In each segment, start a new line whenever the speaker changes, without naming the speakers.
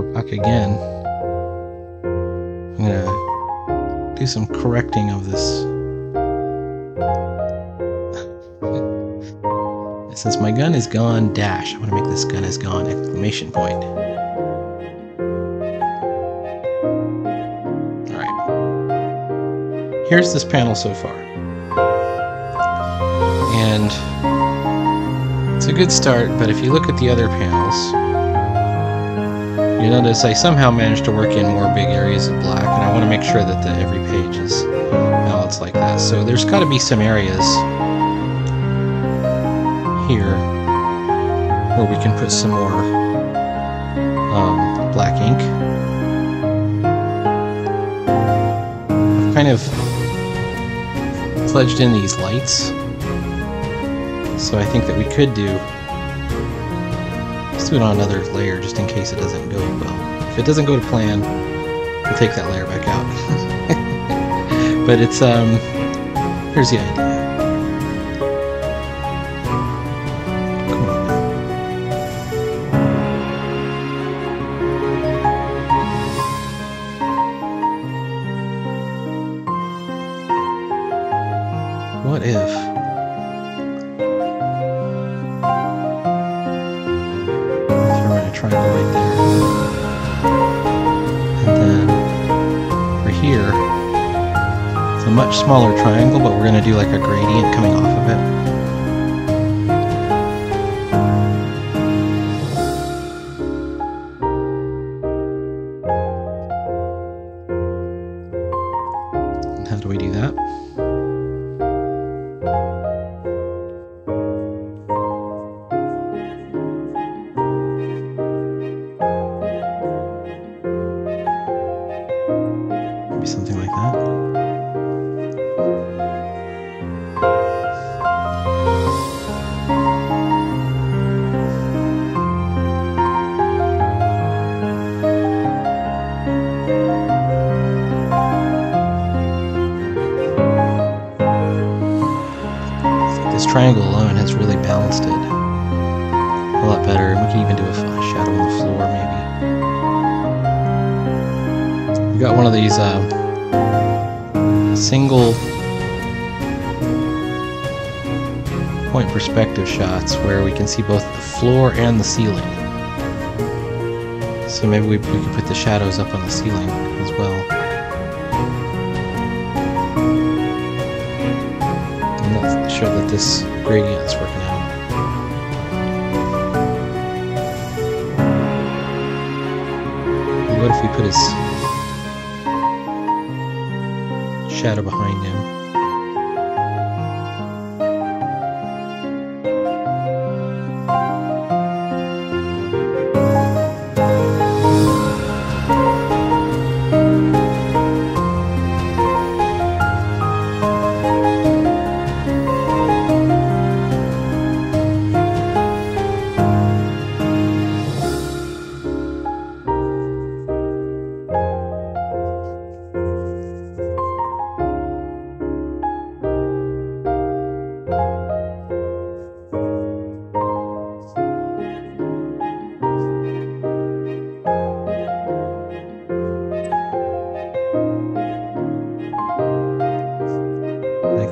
we're back again. I'm gonna do some correcting of this. Since my gun is gone, dash. I want to make this gun is gone, exclamation point. Alright. Here's this panel so far. And it's a good start, but if you look at the other panels, you notice I somehow managed to work in more big areas of black, and I want to make sure that every page is balanced like that. So there's got to be some areas here where we can put some more black ink. I've kind of fledged in these lights, so I think that we could do, let's do it on another layer just in case it doesn't go well. If it doesn't go to plan, we'll take that layer back out. But it's here's the idea. What if throw in a triangle right there, and then for here it's a much smaller triangle, but we're going to do like a gradient coming off of it. And how do we do that? Something like that. This triangle alone has really balanced it a lot better, and we can even do a shadow on the floor maybe. We've got one of these single point perspective shots where we can see both the floor and the ceiling. So maybe we could put the shadows up on the ceiling as well. I'm not sure that this gradient is working out. What if we put his shadow behind him?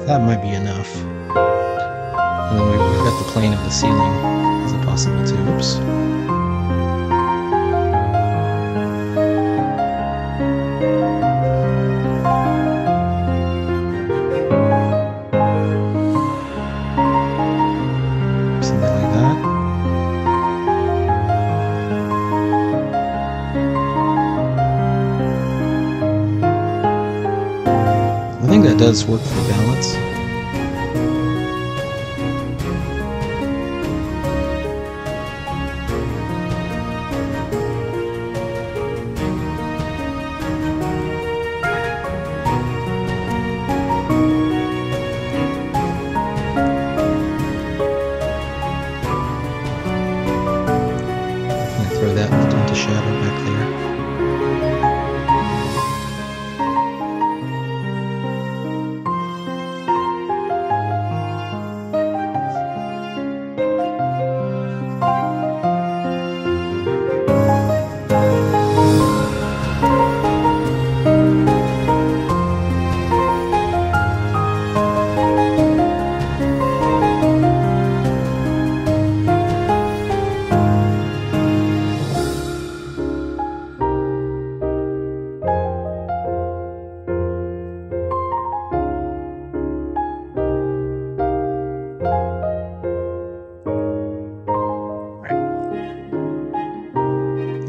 That might be enough. And then we've got the plane of the ceiling. Is it possible to? Oops. Something like that. I think that does work for balance. Throw that into shadow back there.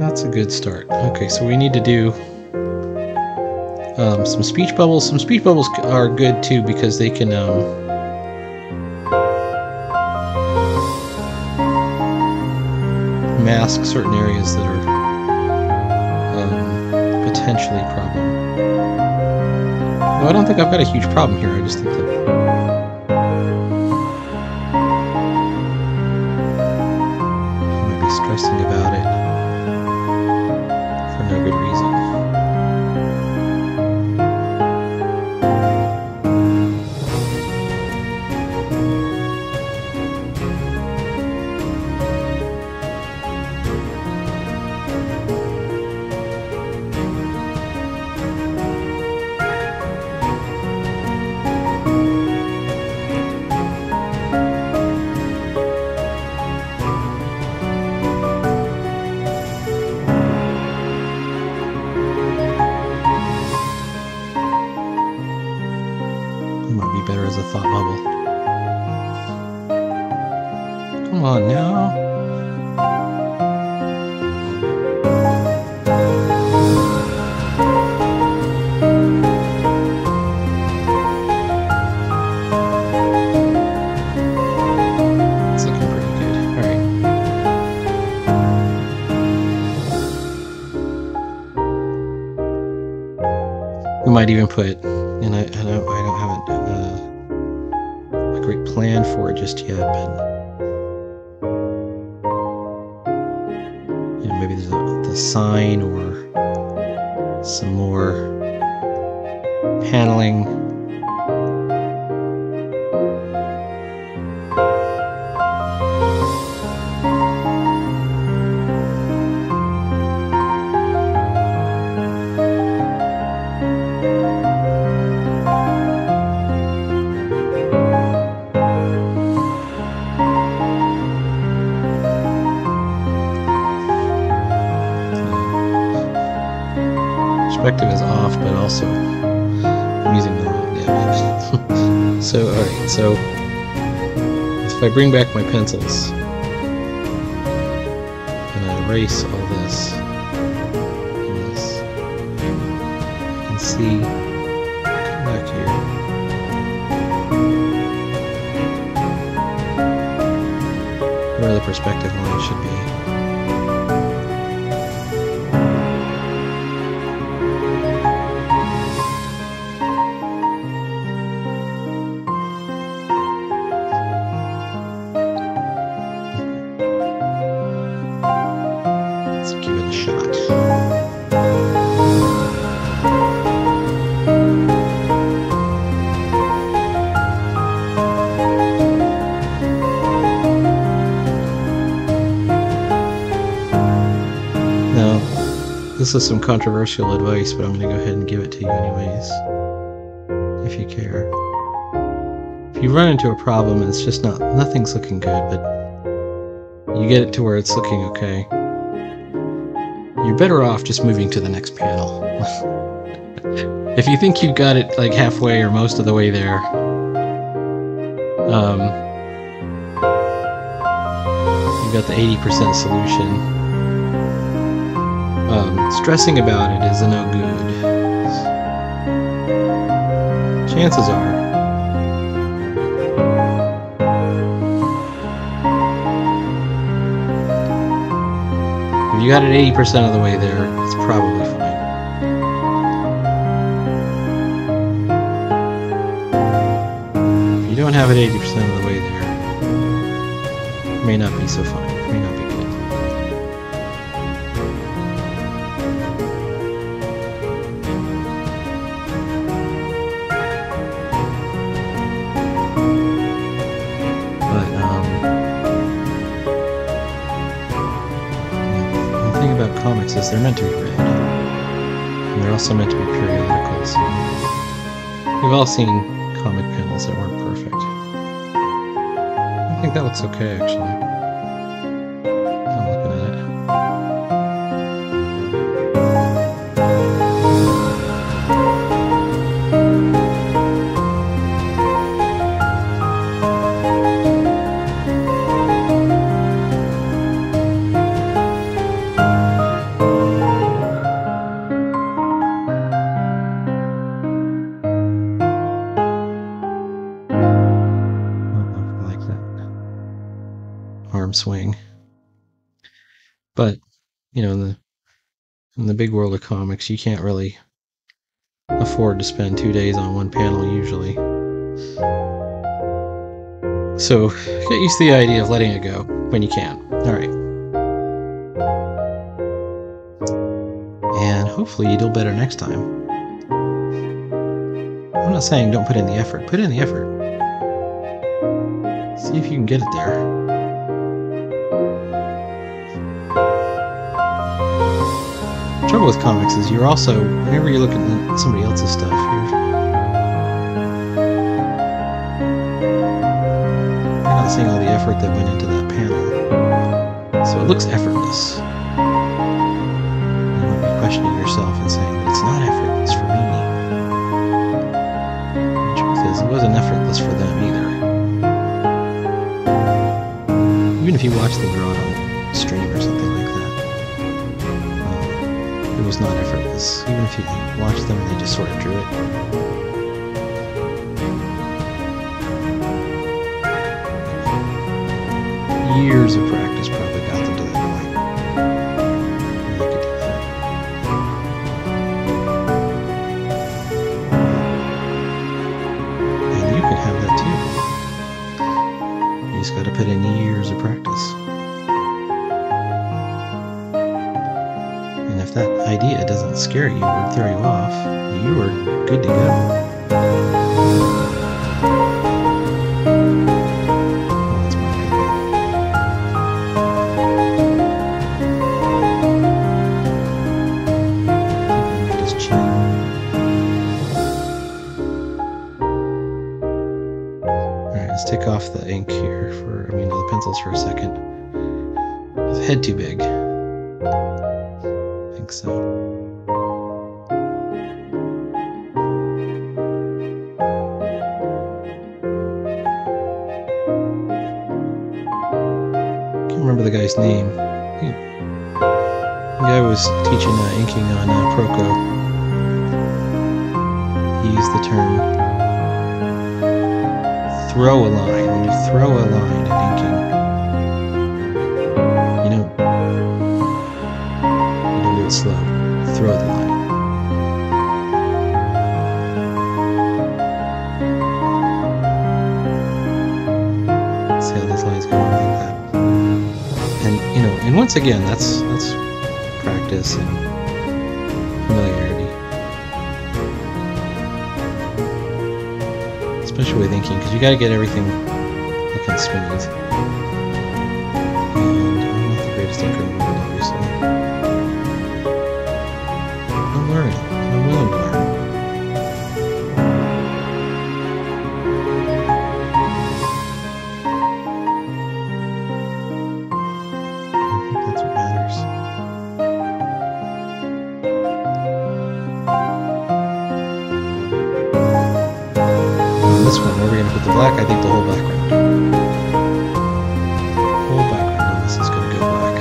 That's a good start. Okay, so we need to do some speech bubbles. Some speech bubbles are good too because they can mask certain areas that are potentially a problem. Well, I don't think I've got a huge problem here. I just think that I might be stressing about it for no good reason. Better as a thought bubble. Come on now. It's looking pretty good. All right. We might even put, and I don't have a great plan for it just yet, but you know, maybe there's the sign or some more paneling. Perspective is off, but also I'm using the wrong damage. So, alright, so if I bring back my pencils and I erase all this and this, I can see, come back here. Where the perspective line should be. This is some controversial advice, but I'm going to go ahead and give it to you anyways, if you care. If you run into a problem and it's just nothing's looking good, but you get it to where it's looking okay, you're better off just moving to the next panel. If you think you've got it like halfway or most of the way there, you've got the 80% solution. Stressing about it is a no good. Chances are if you got it 80% of the way there, it's probably fine. If you don't have it 80% of the way there, it may not be so fine. It may not be good. Comics is they're meant to be read, and they're also meant to be periodicals. We've all seen comic panels that weren't perfect. I think that looks okay, actually. I'm looking at it. But, you know, in the big world of comics, you can't really afford to spend 2 days on one panel usually. So get used to the idea of letting it go when you can. Alright. And hopefully you do better next time. I'm not saying don't put in the effort. Put in the effort. See if you can get it there. The trouble with comics is you're also, whenever you're looking at somebody else's stuff, you're not seeing all the effort that went into that panel. So it looks effortless. You might be questioning yourself and saying that it's not effortless for me. The truth is, it wasn't effortless for them either. Even if you watch them draw it on stream or something like that, it was not effortless. Even if you watch them, they just sort of drew it. Years of practice probably got them to that point. And they could do that. And you can have that too. You just got to put in years of practice. And if that idea doesn't scare you or throw you off, you are good to go. Take off the ink here the pencils for a second. Is the head too big? I think so. Can't remember the guy's name. The guy was teaching inking on Proco. He used the term throw a line. When you throw a line in inking, you don't do it slow. Throw the line. See how these lines go on like that. And once again, that's practice and familiarity. Especially with inking, because you got to get everything looking smooth. And I'm not the greatest inker in the world, obviously. I'm learning, and I'm willing to learn. I think that's what matters. This one, where we're going to put the black, I think the whole background. The whole background on this is going to go black.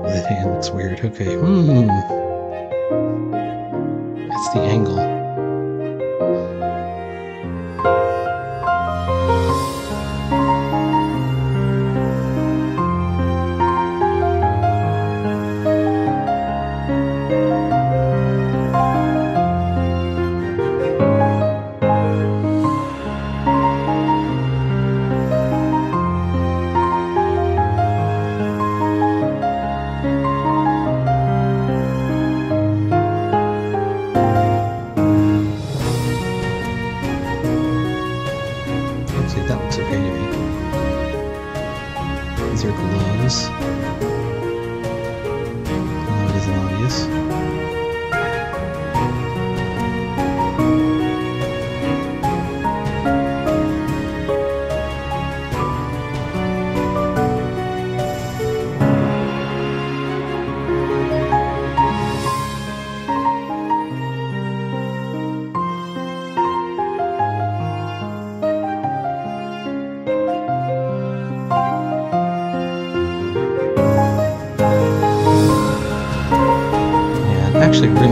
That hand looks weird. Okay. That's the angle. That looks okay to me. These are gloves. No, it isn't obvious.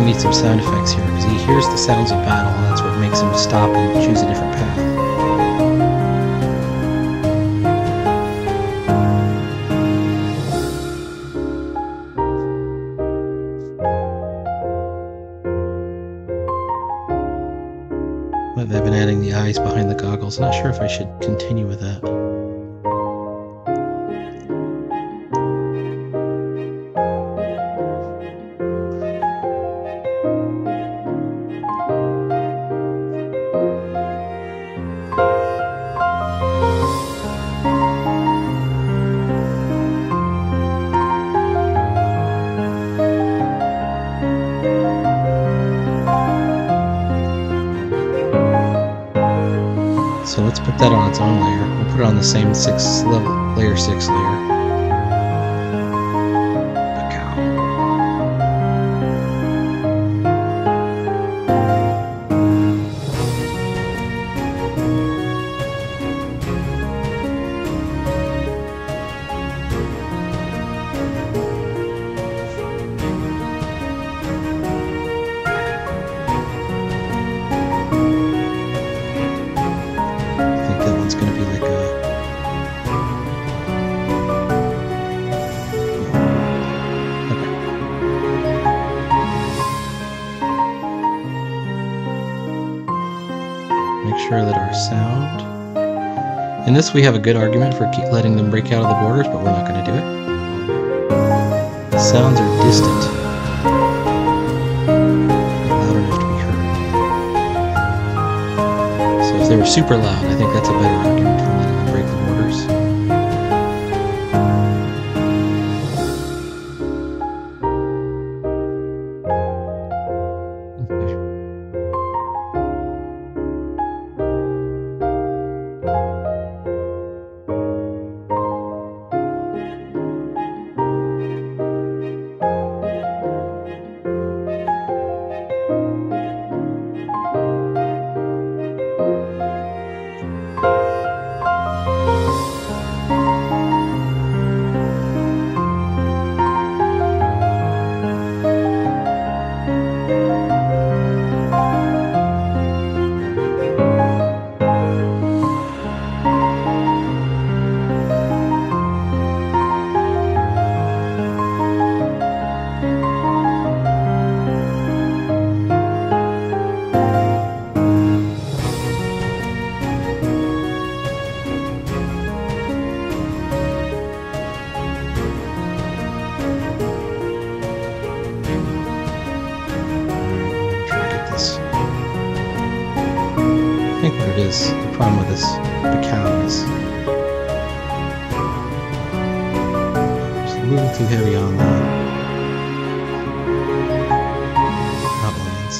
we need some sound effects here, because he hears the sounds of battle, and that's what makes him stop and choose a different path. But they've been adding the eyes behind the goggles. Not sure if I should continue with that. So let's put that on its own layer. We'll put it on the same layer 6 layer. Sure that our sound, in this we have a good argument for letting them break out of the borders, but we're not going to do it. The sounds are distant, loud enough to be heard. So if they were super loud, I think that's a better argument for letting them break the borders. I think what it is, the problem with this cow is it's a little too heavy on the outlines.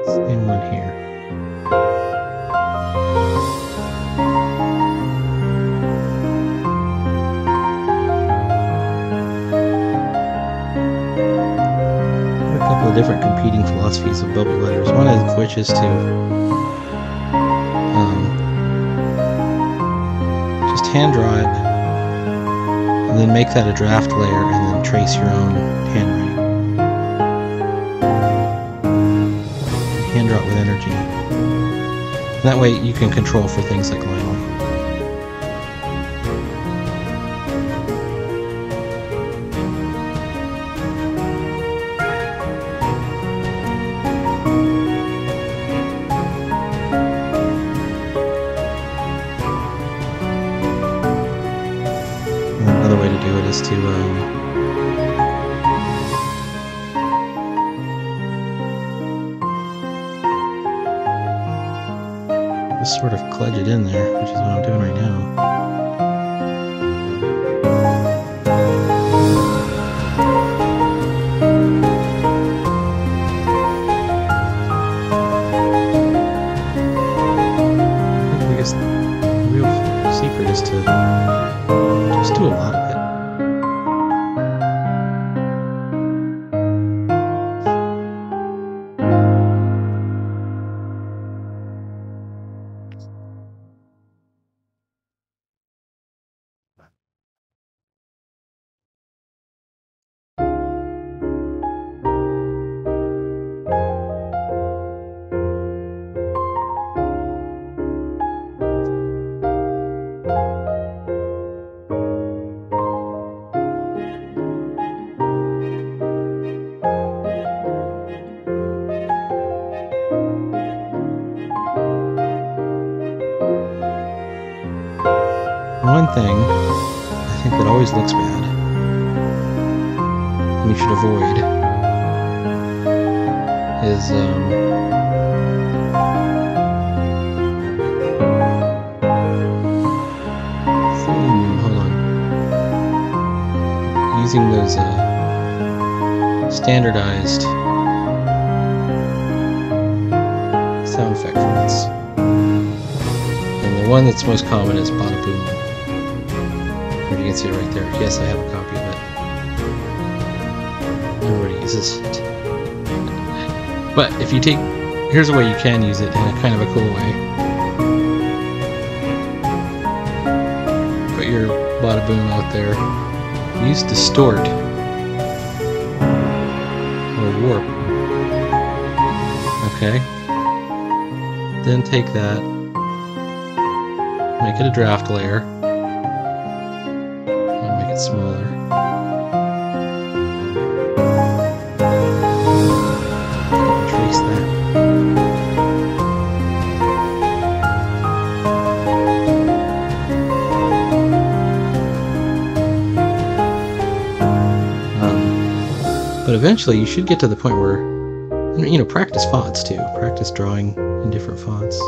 Same one here. A couple of different competing philosophies of bubble letters. One of which is to just hand draw it, and then make that a draft layer, and then trace your own handwriting. Hand draw it with energy. And that way you can control for things like line length. And another way to do it is to just sort of kludge it in there, which is what I'm doing right now. I guess the real secret is to just do a lot of it. One thing I think that always looks bad, and you should avoid, is hold on, using those standardized sound effect fonts. And the one that's most common is bada boom. You can see it right there. Yes, I have a copy of it. Everybody uses it. But if you take... Here's a way you can use it in a kind of a cool way. Put your bada boom out there. Use distort. Or warp. Okay. Then take that. Make it a draft layer. Smaller. Trace that. But eventually you should get to the point where, you know, practice fonts too. Practice drawing in different fonts.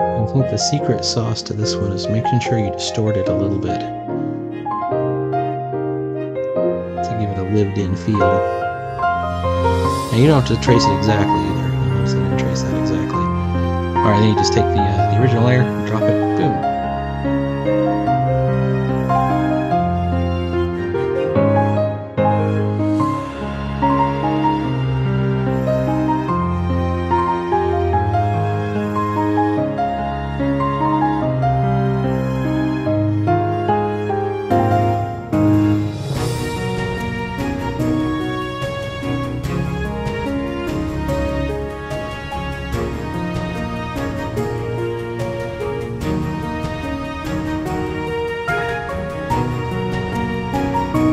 I think the secret sauce to this one is making sure you distort it a little bit to give it a lived-in feel. And you don't have to trace it exactly either. Notice I didn't trace that exactly. Alright, then you just take the original layer, drop it, boom.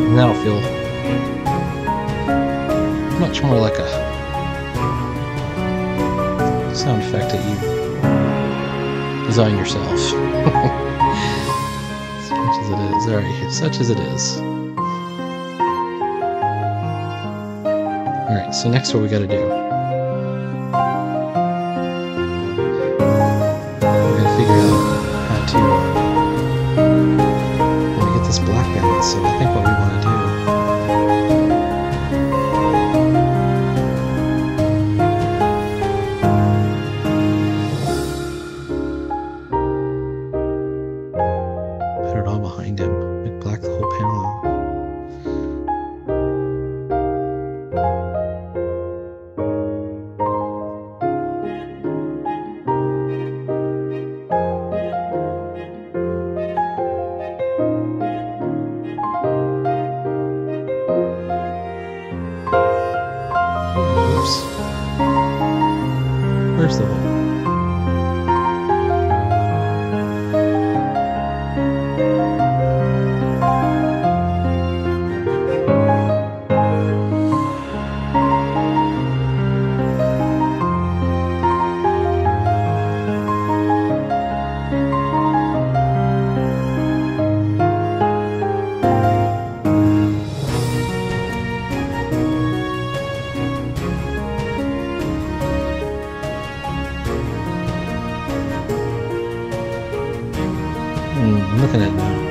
And that'll feel much more like a sound effect that you design yourself. Such as it is. Alright, such as it is. Alright, so next what we gotta do. We're gonna figure out how to get this black balance, so I think what we want to do put it all behind him, make black the whole panel out. I'm looking at it now.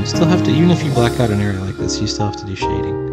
Still have to, even if you black out an area like this, you still have to do shading.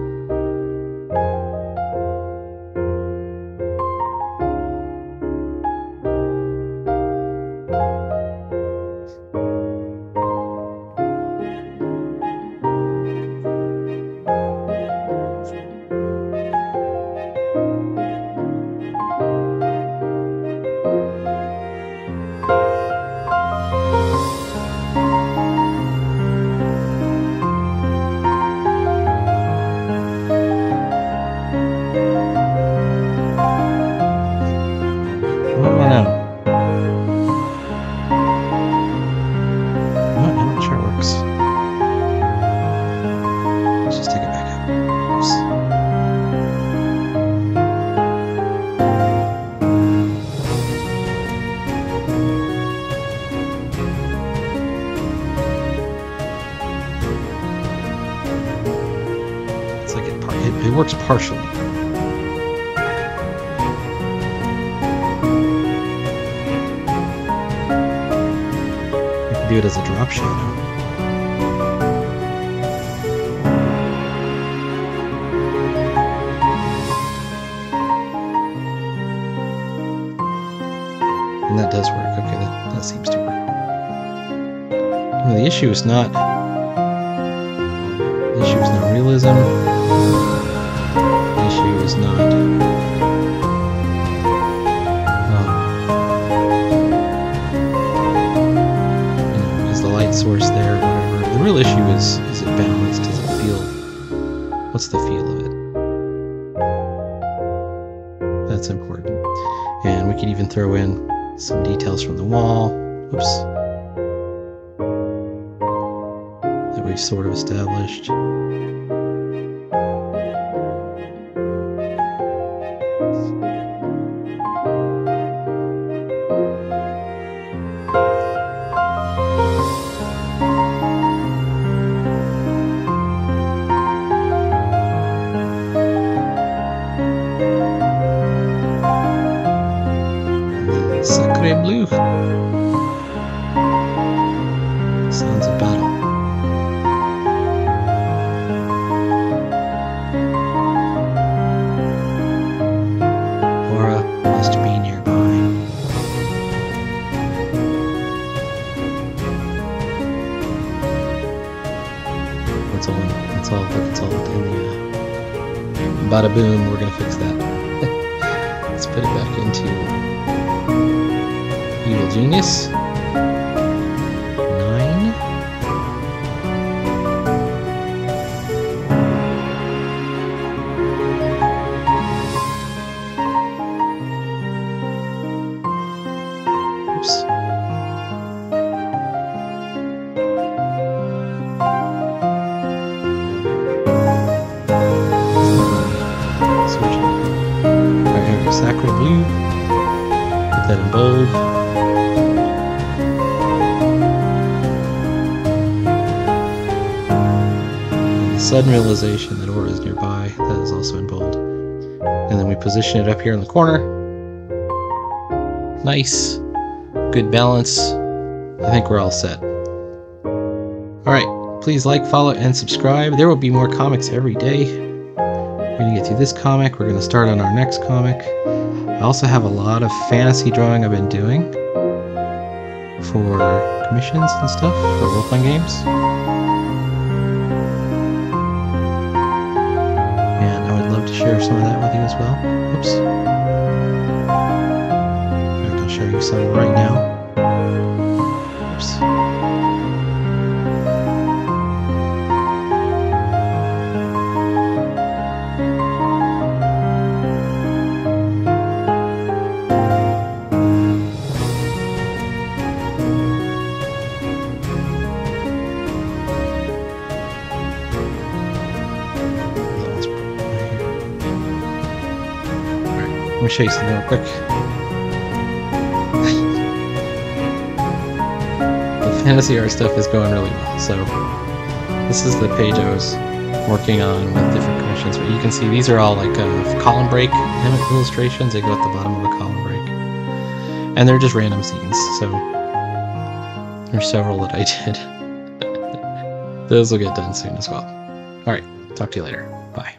It works partially. You can do it as a drop shadow. And that does work. Okay, that seems to work. Well, the issue is not realism. The issue is not is the light source there or whatever. The real issue is it balanced? Does it feel, what's the feel of it? That's important. And we could even throw in some details from the wall. Oops. That we've sort of established. Sacre bleu. Sounds of battle. Laura must be nearby. It's all in the bada boom. We're gonna fix that. Let's put it back into Evil Genius. 9. Oops. Switch it. Alright, here we go. Sacre bleu. Put that in bold. Sudden realization that Aura is nearby, that is also in bold. And then we position it up here in the corner. Nice. Good balance. I think we're all set. Alright, please like, follow, and subscribe. There will be more comics every day. We're going to get through this comic. We're going to start on our next comic. I also have a lot of fantasy drawing I've been doing for commissions and stuff, for role-playing games. To share some of that with you as well. Oops. In fact, I'll show you some right now. Oops. me show you something real quick. The fantasy art stuff is going really well. So this is the page I was working on with different commissions. But you can see these are all like column break illustrations. They go at the bottom of a column break. And they're just random scenes. So there's several that I did. Those will get done soon as well. Alright, talk to you later. Bye.